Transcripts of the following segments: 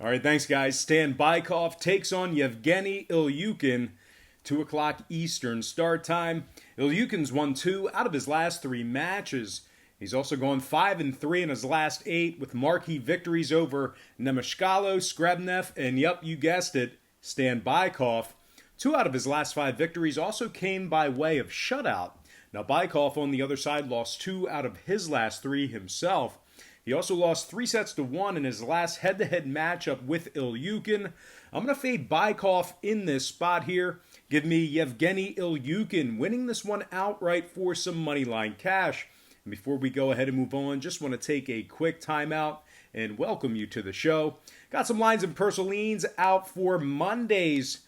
All right, thanks, guys. Stan Bykov takes on Yevgeny Ilyukin, 2 o'clock Eastern start time. Ilyukin's won 2 out of his last 3 matches. He's also gone 5-3 in his last 8 with marquee victories over Nemeshkalo, Skrebnev, and yep, you guessed it, Stan Bykov. 2 out of his last 5 victories also came by way of shutout. Now, Bykov on the other side lost 2 out of his last 3 himself. He also lost 3-1 in his last head-to-head matchup with Ilyukin. I'm going to fade Bykov in this spot here. Give me Yevgeny Ilyukin winning this one outright for some moneyline cash. And before we go ahead and move on, just want to take a quick timeout and welcome you to the show. Got some lines and purslines out for Monday's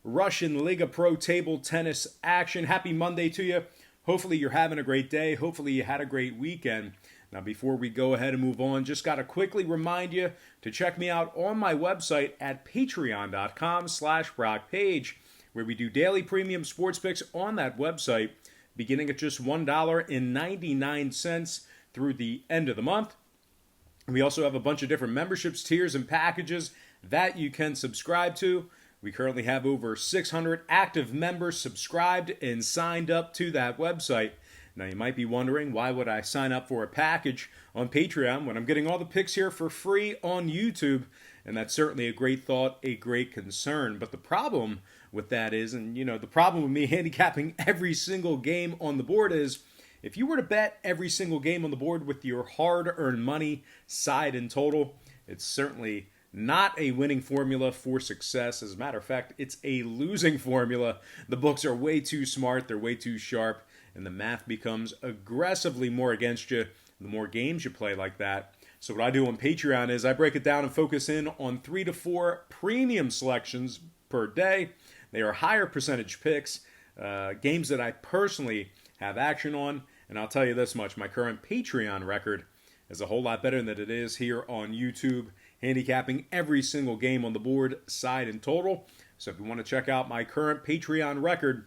Russian Liga Pro table tennis action. Happy Monday to you. Hopefully you're having a great day. Hopefully you had a great weekend. Now, before we go ahead and move on, just got to quickly remind you to check me out on my website at patreon.com/BrockPage, where we do daily premium sports picks on that website, beginning at just $1.99 through the end of the month. We also have a bunch of different memberships, tiers, and packages that you can subscribe to. We currently have over 600 active members subscribed and signed up to that website. Now, you might be wondering, why would I sign up for a package on Patreon when I'm getting all the picks here for free on YouTube? And that's certainly a great thought, a great concern. But the problem with that is, and the problem with me handicapping every single game on the board is, if you were to bet every single game on the board with your hard-earned money, side and total, it's certainly not a winning formula for success. As a matter of fact, it's a losing formula. The books are way too smart, they're way too sharp, and the math becomes aggressively more against you the more games you play like that. So what I do on Patreon is I break it down and focus in on 3 to 4 premium selections per day. They are higher percentage picks, games that I personally have action on. And I'll tell you this much, my current Patreon record is a whole lot better than it is here on YouTube, handicapping every single game on the board, side and total. So if you want to check out my current Patreon record,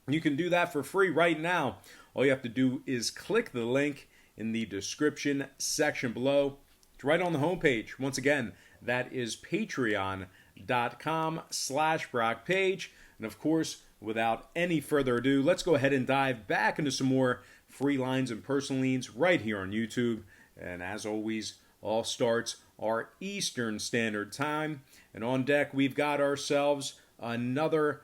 you can do that for free right now. All you have to do is click the link in the description section below. It's right on the homepage. Once again, that is patreon.com/BrockPage. And of course, without any further ado, let's go ahead and dive back into some more free lines and personal leans right here on YouTube. And as always, all starts are Eastern Standard Time. And on deck, we've got ourselves another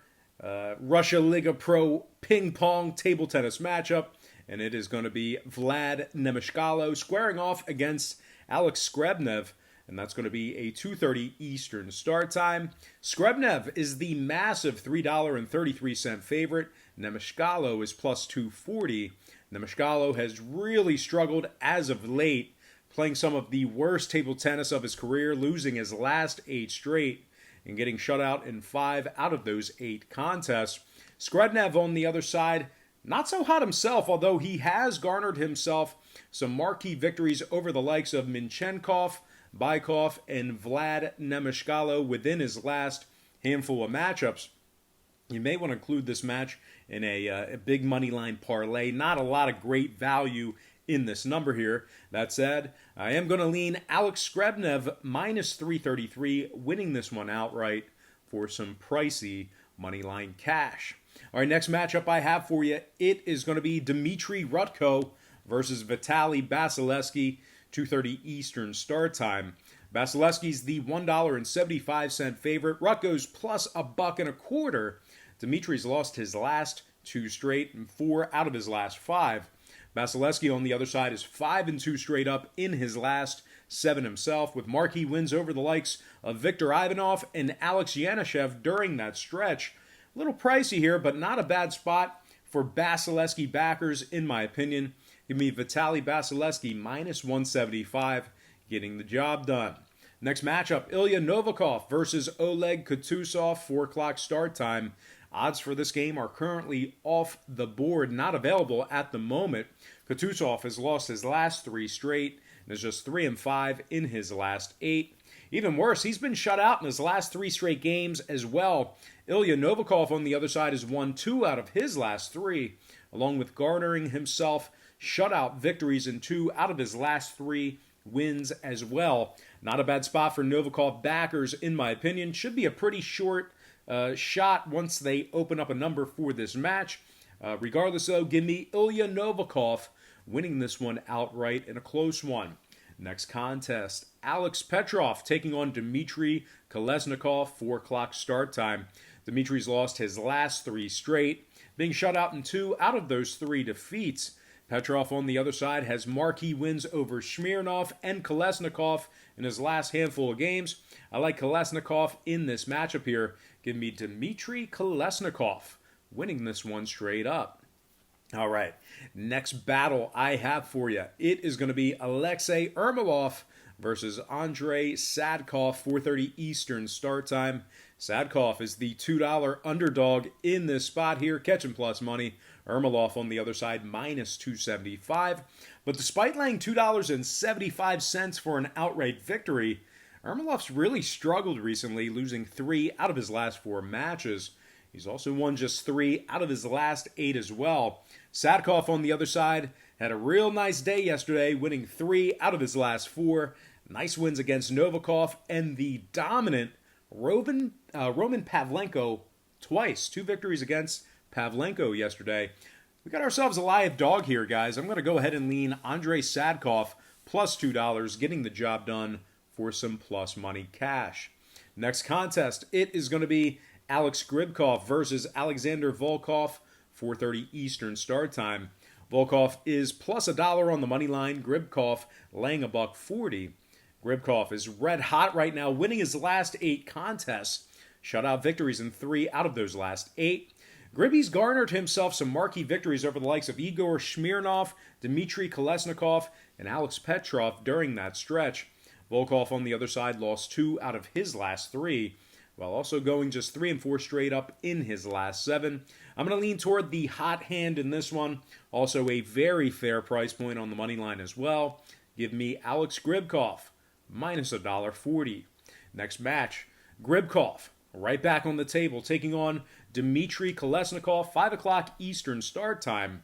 Russia Liga Pro Ping-Pong table tennis matchup, and it is going to be Vlad Nemeshkalo squaring off against Alex Skrebnev, and that's going to be a 2:30 Eastern start time. Skrebnev is the massive $3.33 favorite. Nemeshkalo is plus 240. Nemeshkalo has really struggled as of late, playing some of the worst table tennis of his career, losing his last 8 straight, and getting shut out in 5 out of those 8 contests. Skrebnev on the other side, not so hot himself, although he has garnered himself some marquee victories over the likes of Minchenkov, Bykov, and Vlad Nemeshkalo within his last handful of matchups. You may want to include this match in a big money line parlay. Not a lot of great value in this number here. That said, I am going to lean Alex Skrebnev minus 333, winning this one outright for some pricey moneyline cash. All right, next matchup I have for you, it is going to be Dmitry Rutko versus Vitaly Basileuskey, 2:30 Eastern start time. Basileuskey's the $1.75 favorite. Rutko's plus $1.25. Dmitry's lost his last 2 straight and 4 out of his last 5. Basileuskey on the other side is 5-2 straight up in his last 7 himself, with marquee wins over the likes of Viktor Ivanov and Alex Yanishev during that stretch. A little pricey here, but not a bad spot for Basileuskey backers, in my opinion. Give me Vitaly Basileuskey minus 175, getting the job done. Next matchup, Ilya Novikov versus Oleg Coutusoph, 4 o'clock start time. Odds for this game are currently off the board, not available at the moment. Coutusoph has lost his last 3 straight and is just 3-5 in his last 8. Even worse, he's been shut out in his last 3 straight games as well. Ilya Novikov on the other side has won 2 out of his last 3, along with garnering himself shutout victories in 2 out of his last 3 wins as well. Not a bad spot for Novikov backers, in my opinion. Should be a pretty short shot once they open up a number for this match. Regardless, though, give me Ilya Novikov winning this one outright in a close one. Next contest, Alex Petrov taking on Dmitry Kolesnikov, 4 o'clock start time. Dmitry's lost his last 3 straight, being shut out in 2 out of those 3 defeats. Petrov on the other side has marquee wins over Smirnov and Kolesnikov in his last handful of games. I like Kolesnikov in this matchup here. Give me Dmitry Kolesnikov winning this one straight up. All right, next battle I have for you. It is going to be Alexei Irmaloff versus Andrei Sadcough, 4:30 Eastern start time. Sadcough is the $2 underdog in this spot here, catching plus money. Irmaloff on the other side, minus 275. But despite laying $2.75 for an outright victory, Irmaloff's really struggled recently, losing 3 out of his last 4 matches. He's also won just 3 out of his last 8 as well. Sadcough on the other side had a real nice day yesterday, winning 3 out of his last 4. Nice wins against Novikov and the dominant Roman Pavlenko twice. 2 victories against Pavlenko yesterday. We got ourselves a live dog here, guys. I'm going to go ahead and lean Andrei Sadcough plus $2, getting the job done for some plus money cash. Next contest, it is going to be Alex Gribkov versus Alexander Volkov, 4:30 Eastern start time. Volkov is plus $1 on the money line. Gribkov laying $1.40. Gribkov is red hot right now, winning his last 8 contests. Shutout victories in 3 out of those last 8. Gribby's garnered himself some marquee victories over the likes of Igor Smirnov, Dmitry Kolesnikov, and Alex Petrov during that stretch. Volkov on the other side lost 2 out of his last 3, while also going just 3 and 4 straight up in his last 7. I'm going to lean toward the hot hand in this one. Also a very fair price point on the money line as well. Give me Alex Gribkov, minus $1.40. Next match, Gribkov, right back on the table, taking on Dmitry Kolesnikov, 5 o'clock Eastern start time.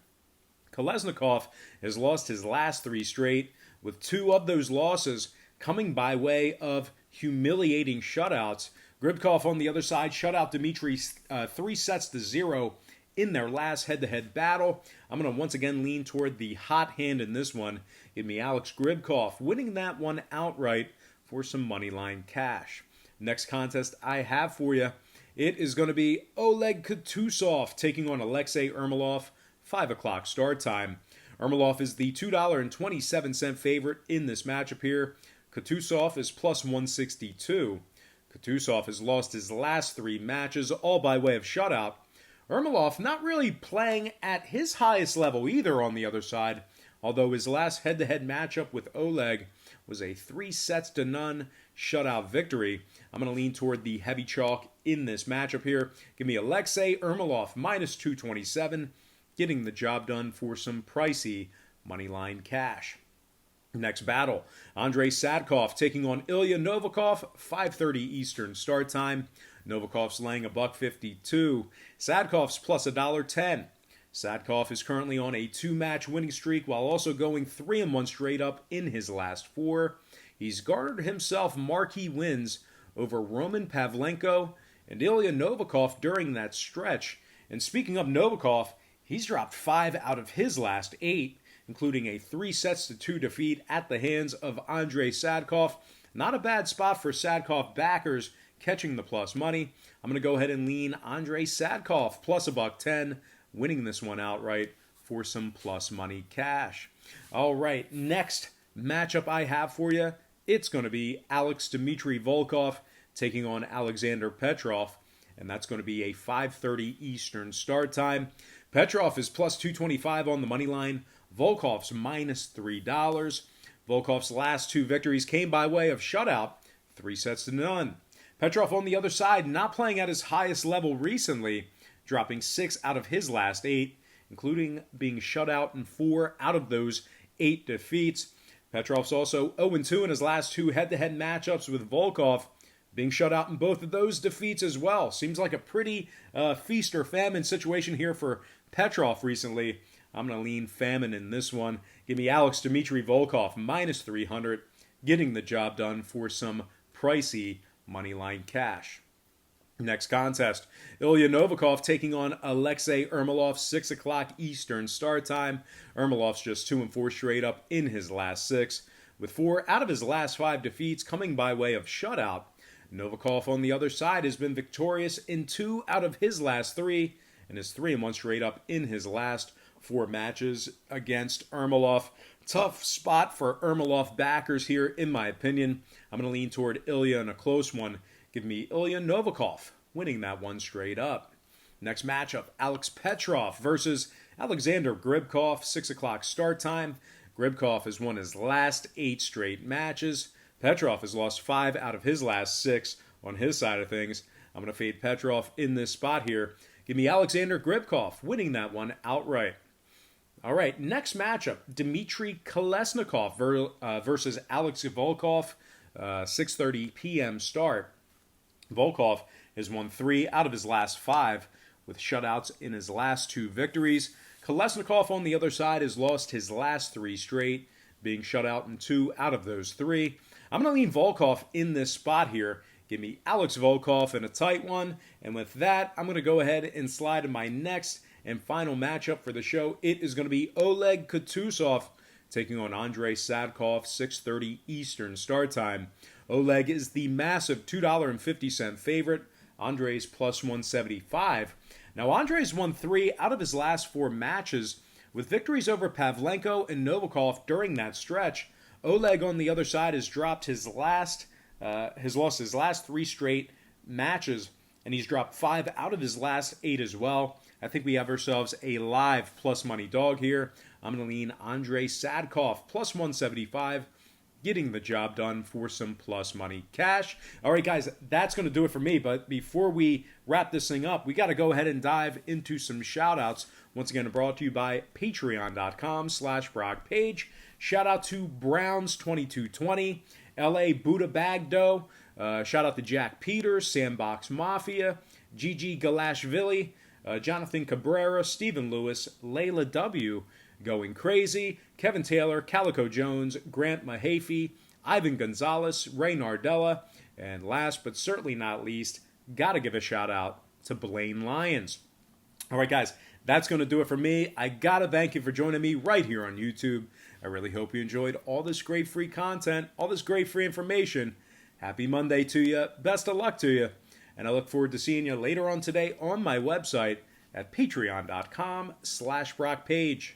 Kolesnikov has lost his last 3 straight, with 2 of those losses coming by way of humiliating shutouts. Gribkov on the other side shut out Dmitry 3-0 in their last head-to-head battle. I'm going to once again lean toward the hot hand in this one. Give me Alex Gribkov winning that one outright for some moneyline cash. Next contest I have for you, it is going to be Oleg Coutusoph taking on Alexei Irmaloff, 5 o'clock start time. Irmaloff is the $2.27 favorite in this matchup here. Coutusoph is plus 162. Coutusoph has lost his last 3 matches, all by way of shutout. Irmaloff not really playing at his highest level either on the other side, although his last head-to-head matchup with Oleg was a 3-0 shutout victory. I'm going to lean toward the heavy chalk in this matchup here. Give me Alexei Irmaloff, minus 227, getting the job done for some pricey moneyline cash. Next battle, Andrei Sadcough taking on Ilya Novikov, 5:30 Eastern start time. Novikov's laying $1.52. Sadcough's plus $1.10. Sadcough is currently on a 2-match winning streak while also going 3-1 straight up in his last 4. He's garnered himself marquee wins over Roman Pavlenko and Ilya Novikov during that stretch. And speaking of Novikov, he's dropped 5 out of his last 8, including a 3-2 defeat at the hands of Andrei Sadcough. Not a bad spot for Sadcough backers catching the plus money. I'm going to go ahead and lean Andrei Sadcough plus $1.10, winning this one outright for some plus money cash. All right, next matchup I have for you, it's going to be Alex Dmitry Volkov taking on Alexander Petrov, and that's going to be a 5:30 Eastern start time. Petrov is plus 225 on the money line. Volkov's minus $3. Volkov's last 2 victories came by way of shutout, 3-0. Petrov on the other side, not playing at his highest level recently, dropping 6 out of his last 8, including being shut out in 4 out of those 8 defeats. Petrov's also 0-2 in his last 2 head-to-head matchups with Volkov, being shut out in both of those defeats as well. Seems like a pretty feast or famine situation here for Petrov recently. I'm going to lean famine in this one. Give me Alex Dmitry Volkov, minus 300, getting the job done for some pricey moneyline cash. Next contest, Ilya Novikov taking on Alexei Irmaloff, 6 o'clock Eastern start time. Irmaloff's just 2-4 straight up in his last 6, with 4 out of his last 5 defeats coming by way of shutout. Novikov on the other side has been victorious in 2 out of his last 3, and is 3-1 straight up in his last 4 matches against Irmaloff. Tough spot for Irmaloff backers here, in my opinion. I'm going to lean toward Ilya in a close one. Give me Ilya Novikov winning that one straight up. Next matchup, Alex Petrov versus Alexander Gribkov, 6 o'clock start time. Gribkov has won his last 8 straight matches. Petrov has lost 5 out of his last 6 on his side of things. I'm going to fade Petrov in this spot here. Give me Alexander Gribkov winning that one outright. All right, next matchup, Dmitry Kolesnikov versus Alex Volkov, 6:30 p.m. start. Volkov has won 3 out of his last 5 with shutouts in his last 2 victories. Kalashnikov on the other side has lost his last 3 straight, being shut out in 2 out of those 3. I'm going to lean Volkov in this spot here. Give me Alex Volkov in a tight one. And with that, I'm going to go ahead and slide to my next and final matchup for the show. It is going to be Oleg Coutusoph taking on Andrei Sadcough, 6:30 Eastern start time. Oleg is the massive $2.50 favorite. Andrei's plus 175. Now, Andrei's won 3 out of his last 4 matches, with victories over Pavlenko and Novikov during that stretch. Oleg, on the other side, has lost his last 3 straight matches, and he's dropped 5 out of his last 8 as well. I think we have ourselves a live plus money dog here. I'm going to lean Andrei Sadcough, plus 175, getting the job done for some plus money cash. All right, guys, that's going to do it for me. But before we wrap this thing up, we got to go ahead and dive into some shout-outs. Once again, brought to you by patreon.com/BrockPage. Shout out to Browns2220, LA Buddha Bagdo. Shout out to Jack Peters, Sandbox Mafia, Gigi Galashvili, Jonathan Cabrera, Stephen Lewis, Layla W., Going Crazy, Kevin Taylor, Calico Jones, Grant Mahaffey, Ivan Gonzalez, Ray Nardella, and last but certainly not least, gotta give a shout out to Blaine Lyons. All right, guys, that's going to do it for me. I gotta thank you for joining me right here on YouTube. I really hope you enjoyed all this great free content, all this great free information. Happy Monday to you. Best of luck to you. And I look forward to seeing you later on today on my website at patreon.com/BrockPage.